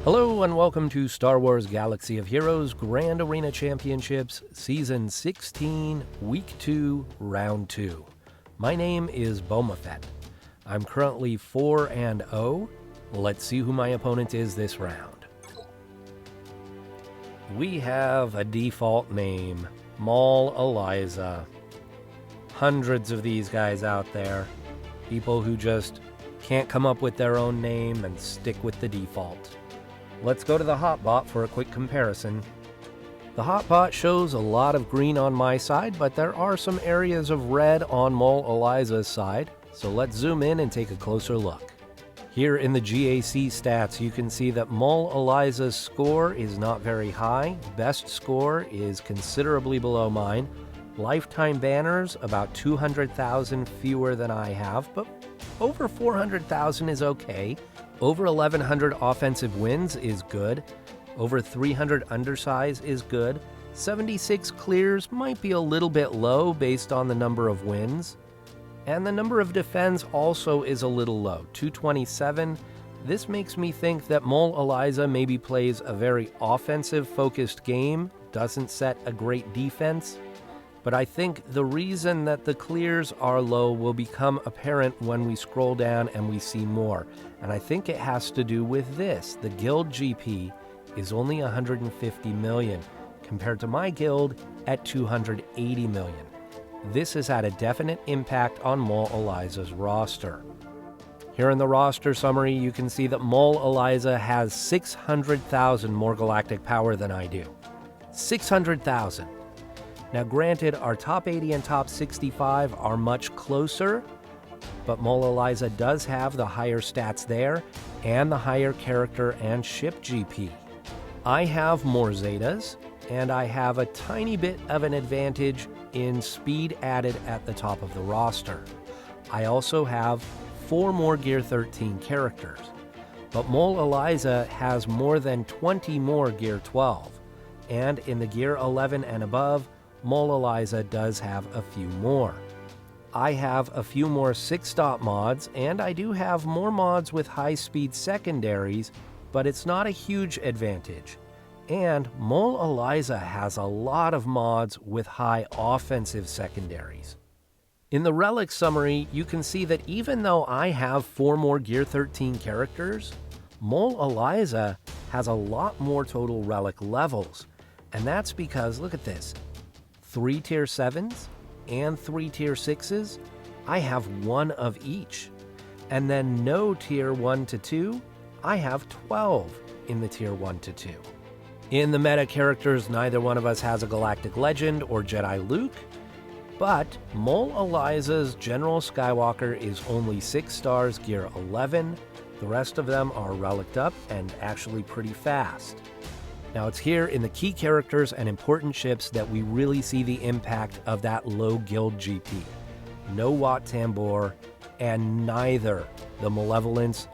Hello and welcome to Star Wars Galaxy of Heroes Grand Arena Championships Season 16, Week 2, Round 2. My name is Boma Fett. I'm currently 4-0. Let's see who my opponent is this round. We have a default name, Eliza. Hundreds of these guys out there. People who just can't come up with their own name and stick with the default. Let's go to the hotbot for a quick comparison. The hotbot shows a lot of green on my side, but there are some areas of red on Eliza's side, so let's zoom in and take a closer look. Here in the GAC stats, you can see that Eliza's score is not very high. Best score is considerably below mine. Lifetime banners, about 200,000 fewer than I have, but over 400,000 is okay. Over 1,100 offensive wins is good. Over 300 undersize is good. 76 clears might be a little bit low based on the number of wins. And the number of defends also is a little low, 227. This makes me think that Eliza maybe plays a very offensive-focused game, doesn't set a great defense. But I think the reason that the clears are low will become apparent when we scroll down and we see more. And I think it has to do with this. The guild GP is only 150 million, compared to my guild at 280 million. This has had a definite impact on Eliza's roster. Here in the roster summary, you can see that Eliza has 600,000 more galactic power than I do. 600,000. Now granted, our top 80 and top 65 are much closer, but Eliza does have the higher stats there and the higher character and ship GP. I have more Zetas, and I have a tiny bit of an advantage in speed added at the top of the roster. I also have 4 more Gear 13 characters, but Eliza has more than 20 more Gear 12, and in the Gear 11 and above, Eliza does have a few more. I have a few more 6-stop mods, and I do have more mods with high-speed secondaries, but it's not a huge advantage. And Eliza has a lot of mods with high offensive secondaries. In the Relic summary, you can see that even though I have 4 more Gear 13 characters, Eliza has a lot more total Relic levels. And that's because, look at this, 3 tier 7s and 3 tier 6s, I have 1 of each. And then no tier 1 to 2, I have 12 in the tier 1 to 2. In the meta characters, neither one of us has a Galactic Legend or Jedi Luke, but Eliza's General Skywalker is only 6 stars Gear 11. The rest of them are reliced up and actually pretty fast. Now it's here in the key characters and important ships that we really see the impact of that low guild GP. No Wat Tambor, and neither the Malevolence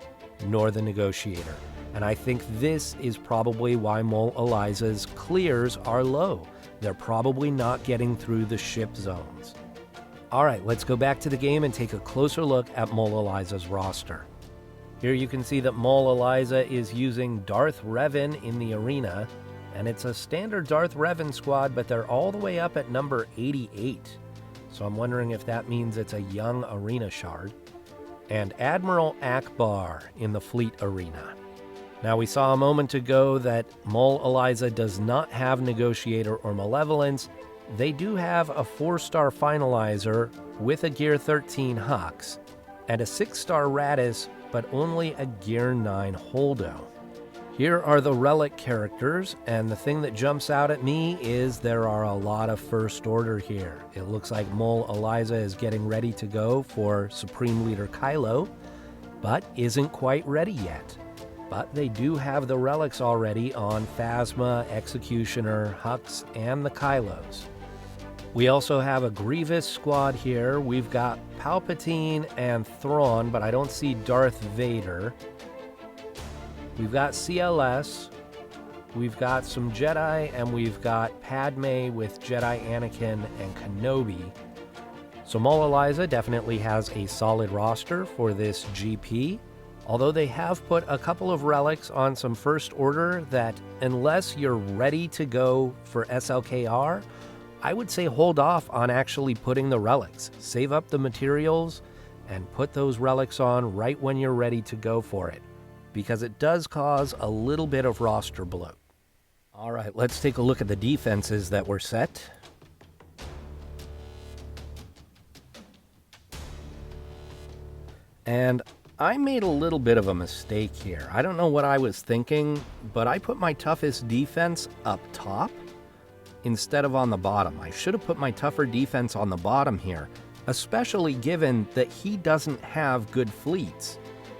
nor the Negotiator. And I think this is probably why Eliza's clears are low. They're probably not getting through the ship zones. Alright, let's go back to the game and take a closer look at Eliza's roster. Here you can see that Eliza is using Darth Revan in the arena, and it's a standard Darth Revan squad, but they're all the way up at number 88. So I'm wondering if that means it's a young arena shard. And Admiral Akbar in the fleet arena. Now we saw a moment ago that Eliza does not have Negotiator or Malevolence. They do have a 4-star Finalizer with a Gear 13 Hux, and a 6-star Raddus, but only a Gear 9 Holdo. Here are the Relic characters, and the thing that jumps out at me is there are a lot of First Order here. It looks like Eliza is getting ready to go for Supreme Leader Kylo, but isn't quite ready yet. But they do have the relics already on Phasma, Executioner, Hux, and the Kylos. We also have a Grievous squad here. We've got Palpatine and Thrawn, but I don't see Darth Vader. We've got CLS. We've got some Jedi, and we've got Padme with Jedi Anakin and Kenobi. So Eliza definitely has a solid roster for this GP. Although they have put a couple of relics on some first order that, unless you're ready to go for SLKR, I would say hold off on actually putting the relics. Save up the materials and put those relics on right when you're ready to go for it, because it does cause a little bit of roster bloat. All right, let's take a look at the defenses that were set. And I made a little bit of a mistake here. I don't know what I was thinking, but I put my toughest defense up top instead of on the bottom. I should have put my tougher defense on the bottom here, especially given that he doesn't have good fleets.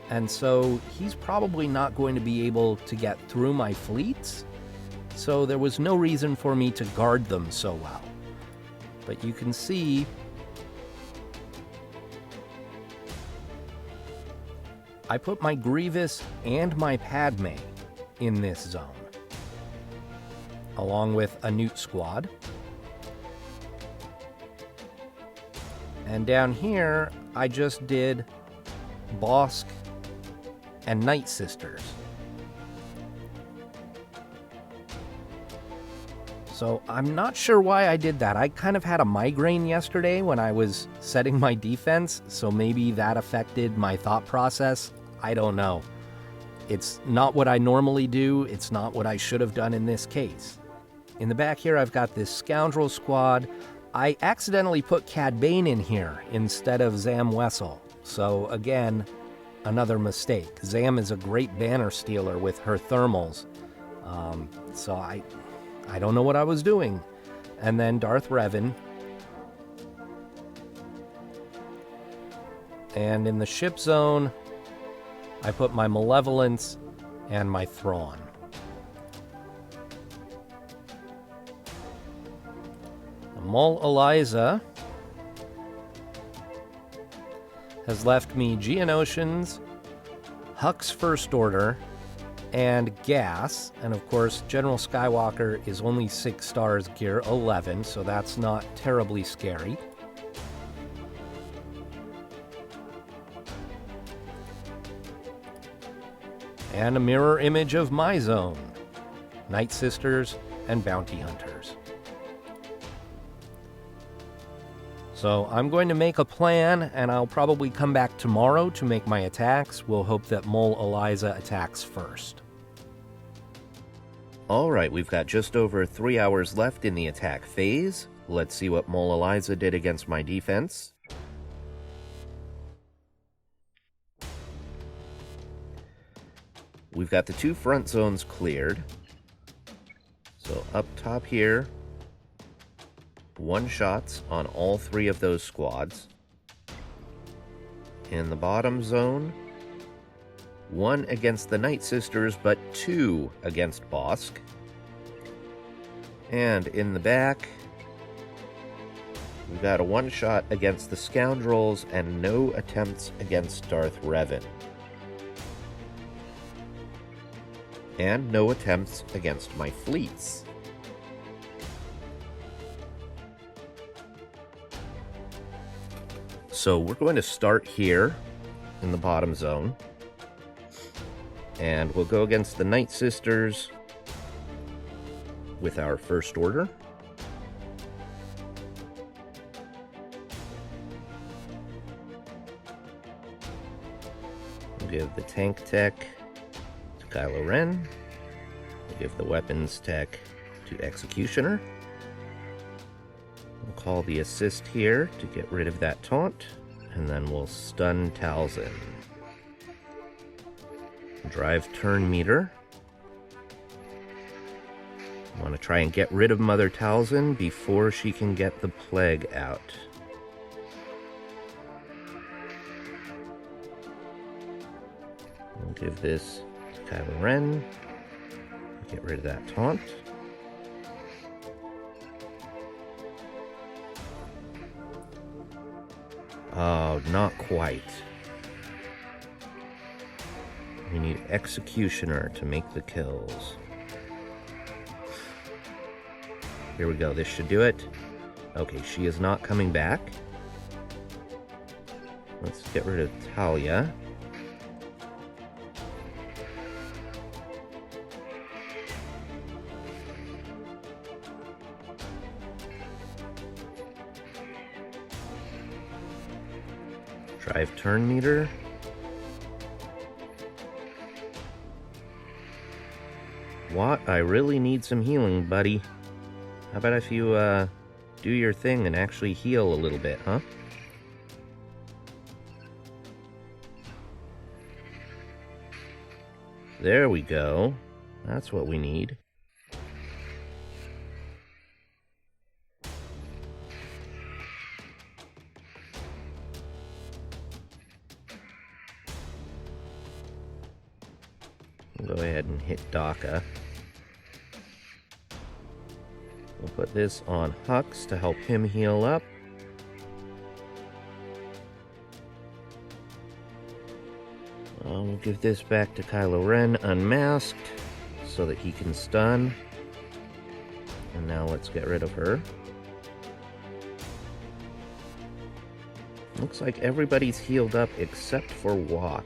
And so he's probably not going to be able to get through my fleets. So there was no reason for me to guard them so well. But you can see I put my Grievous and my Padme in this zone, along with a Newt squad. And down here, I just did Bosk and Night Sisters. So I'm not sure why I did that. I kind of had a migraine yesterday when I was setting my defense, so maybe that affected my thought process. I don't know. It's not what I normally do. It's not what I should have done in this case. In the back here, I've got this Scoundrel squad. I accidentally put Cad Bane in here instead of Zam Wessel. So again, another mistake. Zam is a great banner stealer with her thermals. So I don't know what I was doing. And then Darth Revan. And in the ship zone, I put my Malevolence and my Thrawn. Maul Eliza has left me Geonosians, Hux First Order, and Gas. And of course, General Skywalker is only 6 stars, gear 11, so that's not terribly scary. And a mirror image of my zone, Night Sisters and Bounty Hunters. So I'm going to make a plan, and I'll probably come back tomorrow to make my attacks. We'll hope that Mole Eliza attacks first. Alright, we've got just over 3 hours left in the attack phase. Let's see what Mole Eliza did against my defense. We've got the 2 front zones cleared. So up top here, 1-shots on all 3 of those squads. In the bottom zone, 1 against the Night Sisters, but 2 against Bosk. And in the back, we've got a 1-shot against the Scoundrels and no attempts against Darth Revan. And no attempts against my fleets. So we're going to start here in the bottom zone. And we'll go against the Night Sisters with our First Order. We'll give the tank tech to Kylo Ren. We'll give the weapons tech to Executioner. We'll call the assist here to get rid of that taunt, and then we'll stun Talzin. Drive turn meter. I want to try and get rid of Mother Talzin before she can get the plague out. We'll give this to Kylo Ren. Get rid of that taunt. Oh, not quite. We need Executioner to make the kills. Here we go, this should do it. Okay, she is not coming back. Let's get rid of Talia. Drive turn meter. What? I really need some healing, buddy. How about if you, do your thing and actually heal a little bit, huh? There we go. That's what we need. We'll go ahead and hit Daka. We'll put this on Hux to help him heal up. We'll give this back to Kylo Ren unmasked so that he can stun. And now let's get rid of her. Looks like everybody's healed up except for Watt.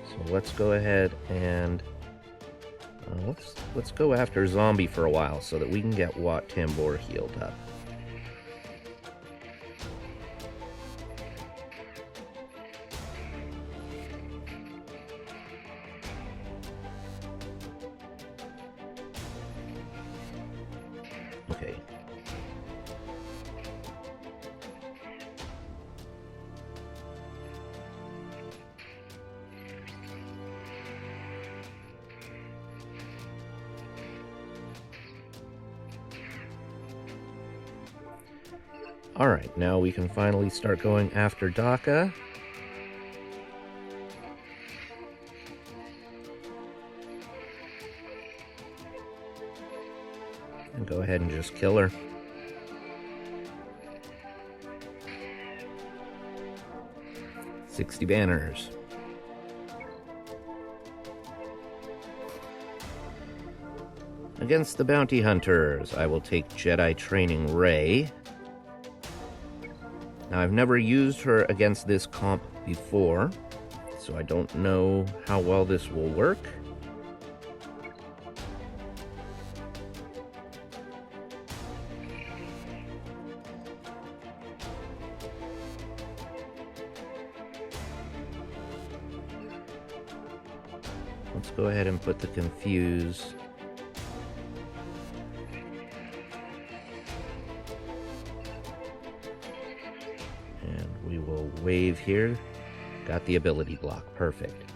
So let's go ahead and let's go after Zombie for a while so that we can get Watt Tambor healed up. Okay. Alright, now we can finally start going after Daka. And go ahead and just kill her. $60 banners. Against the bounty hunters, I will take Jedi Training Rey. Now, I've never used her against this comp before, so I don't know how well this will work. Let's go ahead and put the Confuse. Wave here. Got the ability block. Perfect.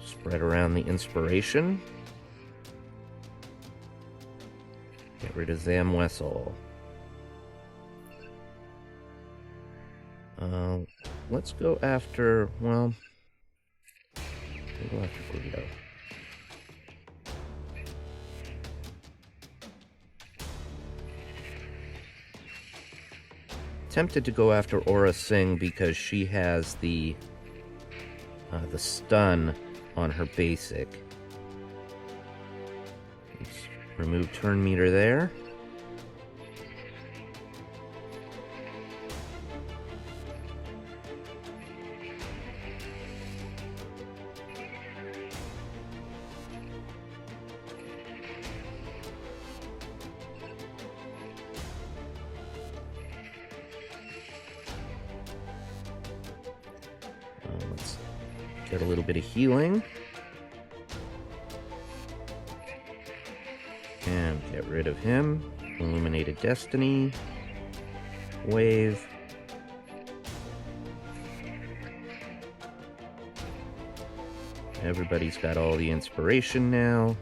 Spread around the inspiration. Get rid of Zam Wessel. Let's go after, well, we'll go after Guido. Tempted to go after Aura Singh because she has the stun on her basic. Let's remove turn meter there. Let's get a little bit of healing. And get rid of him. Illuminated Destiny. Wave. Everybody's got all the inspiration now.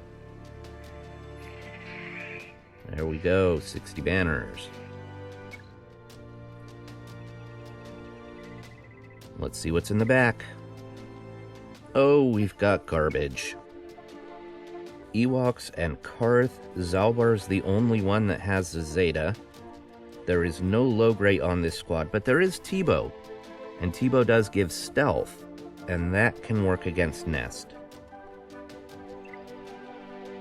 There we go, 60 banners. Let's see what's in the back. Oh, we've got garbage. Ewoks and Karth. Zalbar's the only one that has the Zeta. There is no Logray on this squad, but there is Teebo. And Teebo does give stealth, and that can work against Nest.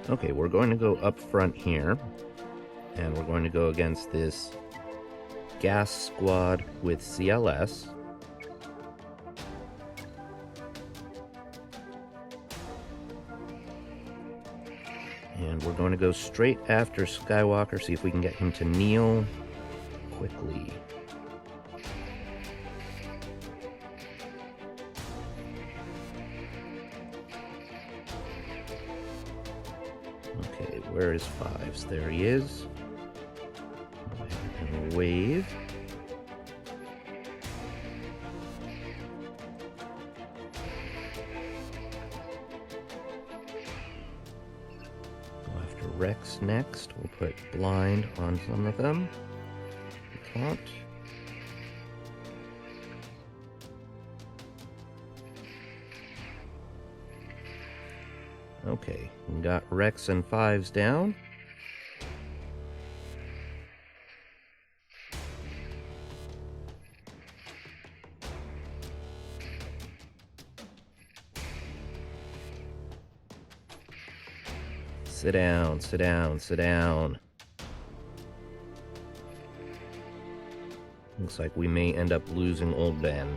Okay, we're going to go up front here, and we're going to go against this gas squad with CLS. And we're going to go straight after Skywalker, see if we can get him to kneel quickly. Where is Fives? There he is. And wave. Go after Rex next. We'll put blind on some of them. Taunt. Okay, we got Rex and Fives down. Sit down, sit down, sit down. Looks like we may end up losing Old Ben.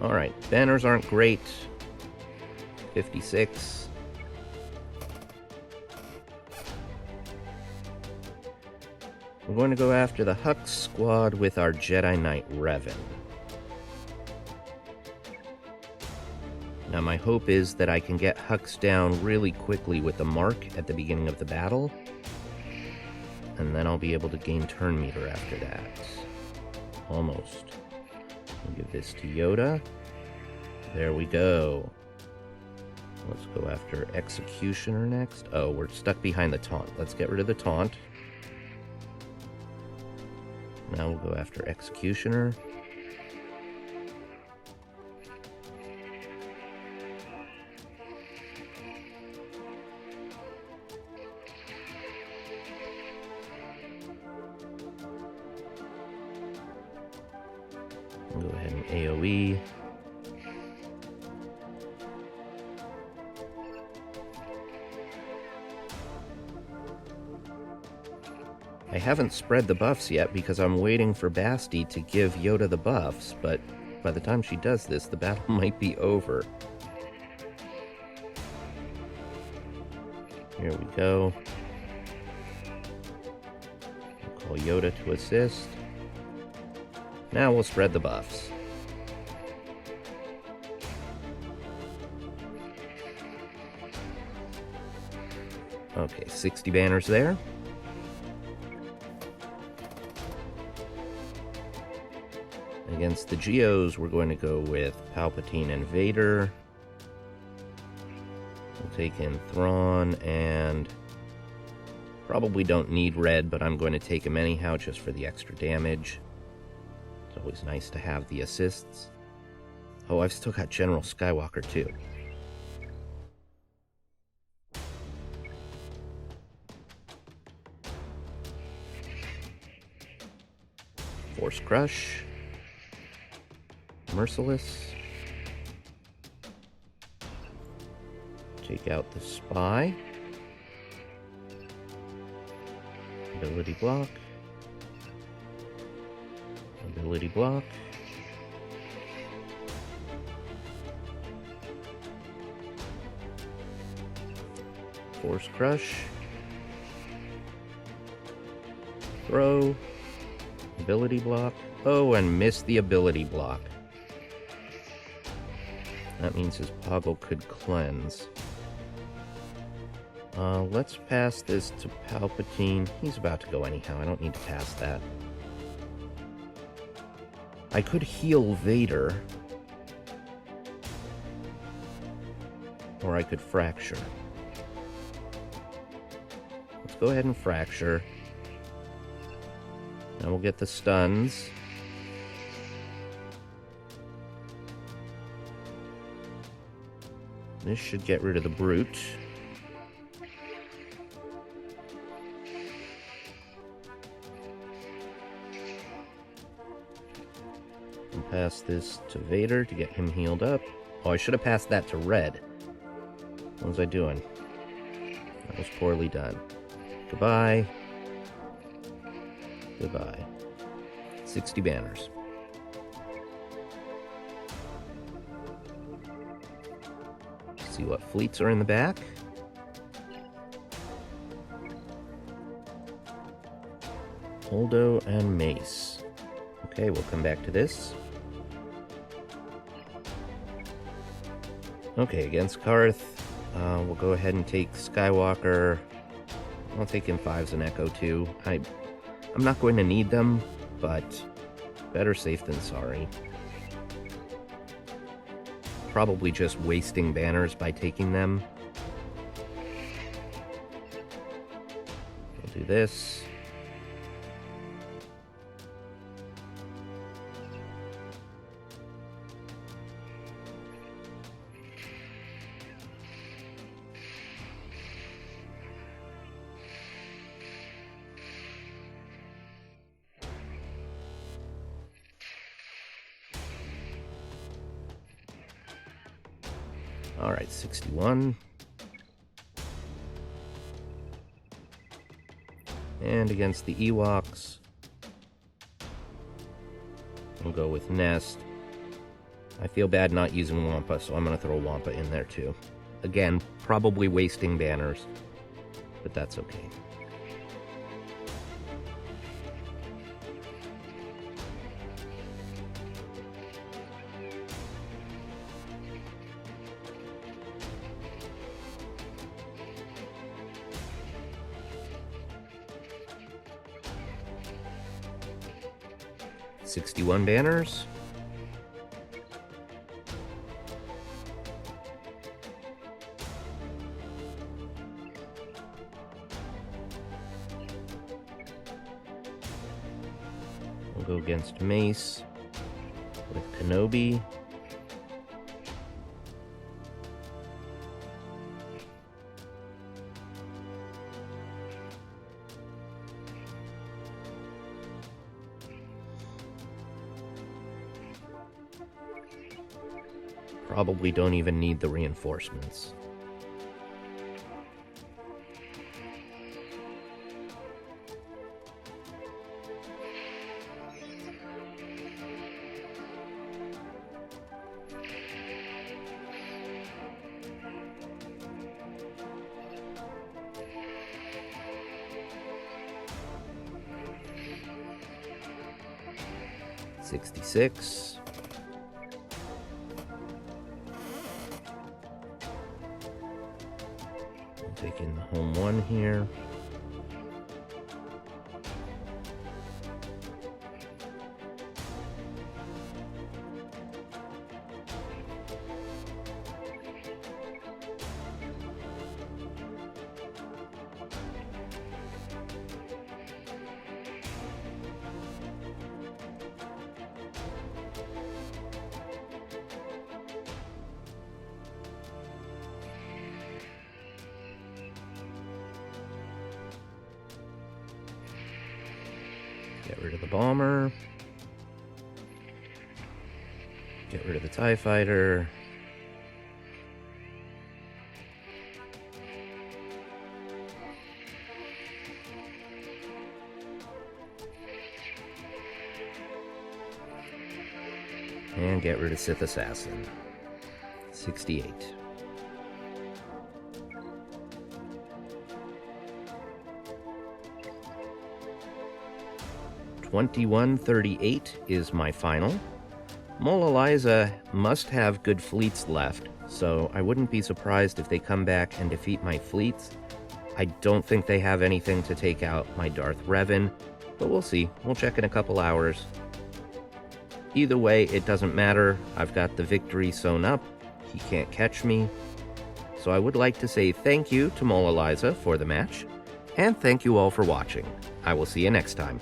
Alright, banners aren't great. 56. We're going to go after the Hux squad with our Jedi Knight Revan. Now my hope is that I can get Hux down really quickly with the mark at the beginning of the battle, and then I'll be able to gain turn meter after that. Almost. I'll give this to Yoda. There we go. Let's go after Executioner next. Oh, we're stuck behind the taunt. Let's get rid of the taunt. Now we'll go after Executioner. We'll go ahead and AoE. I haven't spread the buffs yet because I'm waiting for Basti to give Yoda the buffs, but by the time she does this, the battle might be over. Here we go. We'll call Yoda to assist. Now we'll spread the buffs. Okay, 60 banners there. Against the Geos, we're going to go with Palpatine and Vader. We'll take in Thrawn, and probably don't need red, but I'm going to take him anyhow just for the extra damage. It's always nice to have the assists. Oh, I've still got General Skywalker too. Force Crush. Merciless. Take out the Spy. Ability block. Ability block. Force Crush. Throw. Ability block. Oh, and missed the ability block. That means his Poggle could cleanse. Let's pass this to Palpatine. He's about to go anyhow. I don't need to pass that. I could heal Vader. Or I could fracture. Let's go ahead and fracture. Now we'll get the stuns. This should get rid of the brute. And pass this to Vader to get him healed up. Oh, I should have passed that to Red. What was I doing? That was poorly done. Goodbye. Goodbye. 60 banners. See what fleets are in the back. Holdo and Mace. Okay, we'll come back to this. Okay, against Karth, we'll go ahead and take Skywalker. I'll take him 5s and Echo too. I'm not going to need them, but better safe than sorry. Probably just wasting banners by taking them. We'll do this. Alright, 61. And against the Ewoks, we'll go with Nest. I feel bad not using Wampa, so I'm going to throw Wampa in there too. Again, probably wasting banners, but that's okay. $61 banners. We'll go against Mace with Kenobi. Probably don't even need the reinforcements. $66. Taking the home one here. Get rid of the bomber. Get rid of the TIE fighter. And get rid of Sith Assassin. 68. $21.38 is my final. Mol Eliza must have good fleets left, so I wouldn't be surprised if they come back and defeat my fleets. I don't think they have anything to take out my Darth Revan, but we'll see. We'll check in a couple hours. Either way, it doesn't matter. I've got the victory sewn up. He can't catch me. So I would like to say thank you to Mol Eliza for the match, and thank you all for watching. I will see you next time.